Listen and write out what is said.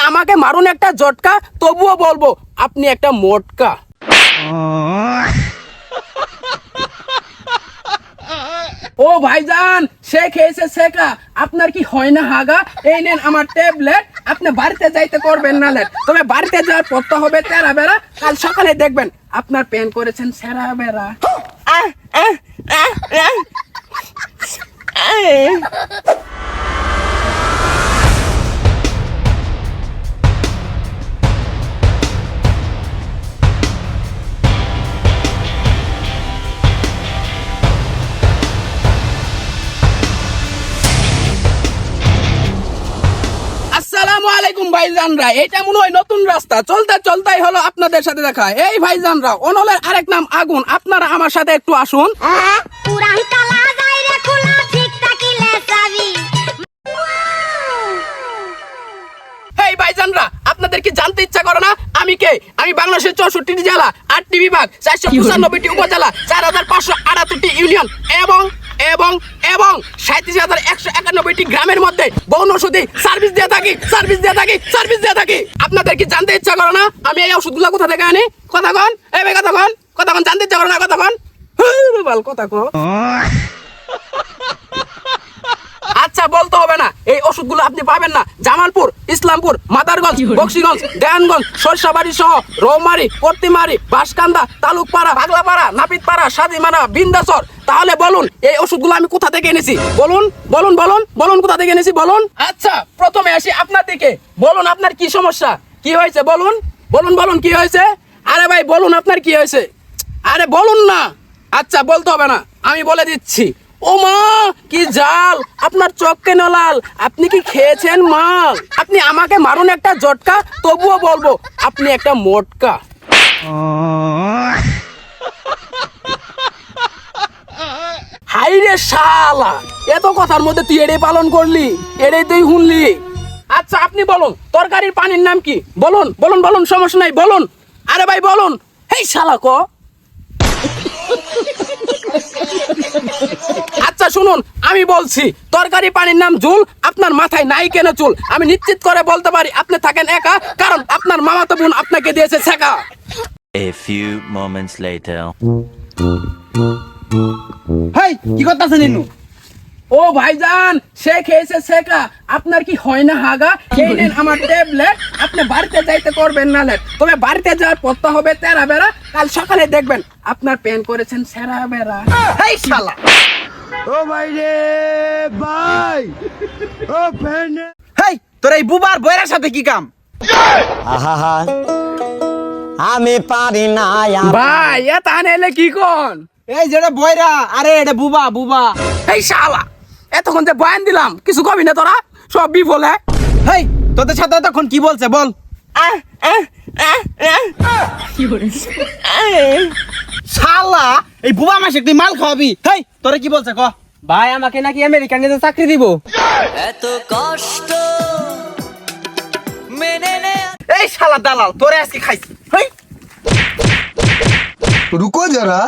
আমাকে মারুন একটা ঝটকা, তবুও বলবো আপনি একটা মোটকা। ও ভাইজান, সে খেয়েছে শেখা, আপনার কি হয় না হাগা? এই নেন আমার ট্যাবলেট, আপনি বাড়িতে যাইতে করবেন না লেট, তবে বাড়িতে যাওয়ার পর তো হবে তেরা বেড়া, কাল সকালে দেখবেন আপনার প্যান করেছেন সেরা বেড়া। আসসালামু আলাইকুম ভাইজানরা, এটা মনে হয় নতুন রাস্তা, চলতে চলতেই হলো আপনাদের সাথে দেখা। এই ভাইজানরা, অনলের আরেক নাম আগুন, আপনারা আমার সাথে একটু আসুন। পুরান কালা যায় রে খোলা, ঠিক থাকিলে চাবি। এই ভাইজানরা, আপনাদের কি জানতে ইচ্ছা করে না আমি কে? আমি বাংলাদেশের 64টি জেলা, 8টি বিভাগ, 495টি উপজেলা, 4578টি ইউনিয়ন এবং এবং এবং 37,191টি গ্রামের মধ্যে বনৌষধি সার্ভিস দিয়ে থাকি। আপনাদের কি জানতে ইচ্ছা করে না আমি এই ওষুধগুলো কোথা থেকে আনি? কথা কন, এই ভাই কথা কন, জানতে ইচ্ছা করে না? কথা কন, কথা কন। আচ্ছা, বলতে হবে না, এই ওষুধগুলো আপনি পাবেন না জামালপুর, ইসলামপুর, মাদারগঞ্জ, বক্সিগঞ্জ, দেয়ানগঞ্জ, সরসাবাড়ি সহ রৌমারি, পট্টিমারি, বাঁশকান্দা, তালুকপাড়া, পাগলাপাড়া, নাপিতপাড়া, সাদিমারা, বিন্দাসর। তাহলে বলুন এই ওষুধগুলো আমি কোথা থেকে এনেছি? বলুন কোথা থেকে এনেছি বলুন। আচ্ছা, প্রথমে আসি আপনার দিকে, বলুন আপনার কি সমস্যা, কি হয়েছে বলুন কি হয়েছে? আরে ভাই বলুন আপনার কি হয়েছে, আরে বলুন না। আচ্ছা, বলতে হবে না, আমি বলে দিচ্ছি। ও মা, কি জাল, আপনার চোখ কেন লাল? আপনি কি খেয়েছেন মাল? আপনি আমাকে মারুন একটা ঝটকা, তবুও বলবো আপনি একটা মোটকা। হাই রে শালা, এত কথার মধ্যে তুই এড়ে পালন করলি, এড়ে তুই শুনলি। আচ্ছা, আপনি বলুন তরকারির পানির নাম কি? বলুন, সমস্যা নাই, বলুন। আরে ভাই বলুন। হেই শালা ক। আচ্ছা শুনুন, আমি বলছি তরকারি পানির নাম ঝুল। আপনার মাথায় নাই কেন চুল? আমি নিশ্চিত করে বলতে পারি আপনি থাকেন একা, কারণ আপনার মামাতো বোন আপনাকে দিয়েছে ছেকা। A few moments later. হেই, কি করতেছেন ইনু? ও ভাইজান, সে খেয়েছে শেখা, আপনার কি হয় না হাগা? এই নেন আমার ট্যাবলেট, আপনি বাড়িতে যাইতে করবেন না লেট, তবে বাড়িতে যাওয়ার পর তো হবে তেরা বেড়া, কাল সকালে দেখবেন আপনার প্যান করেছেন সেরা বেড়া। হেই শালা, ও ভাই রে ভাই, ও ফ্যান। হেই তোর এই বুবার বয়রার সাথে কি কাম? আহা, আমি পারি না ভাই এটা আনেলে কি কোন? এই যেটা বয়রা, আরে এটা বুবা। এই শালা, এতক্ষণ যে বয়ান দিলাম, কিছু কবি না তোরা? সব বিফলে। হেই, তোদের সাথে তখন কি বলছে বল? শালা, এই বুবা মাসে তুই মাল খাওয়াবি? হেই, তোরে কি বলছে ক? ভাই আমাকে নাকি আমেরিকানে চাকরি দিব। এত কষ্ট মেনে নে। এই শালা দালাল, তোরে আজকে খাইছি। হেই, रुको जरा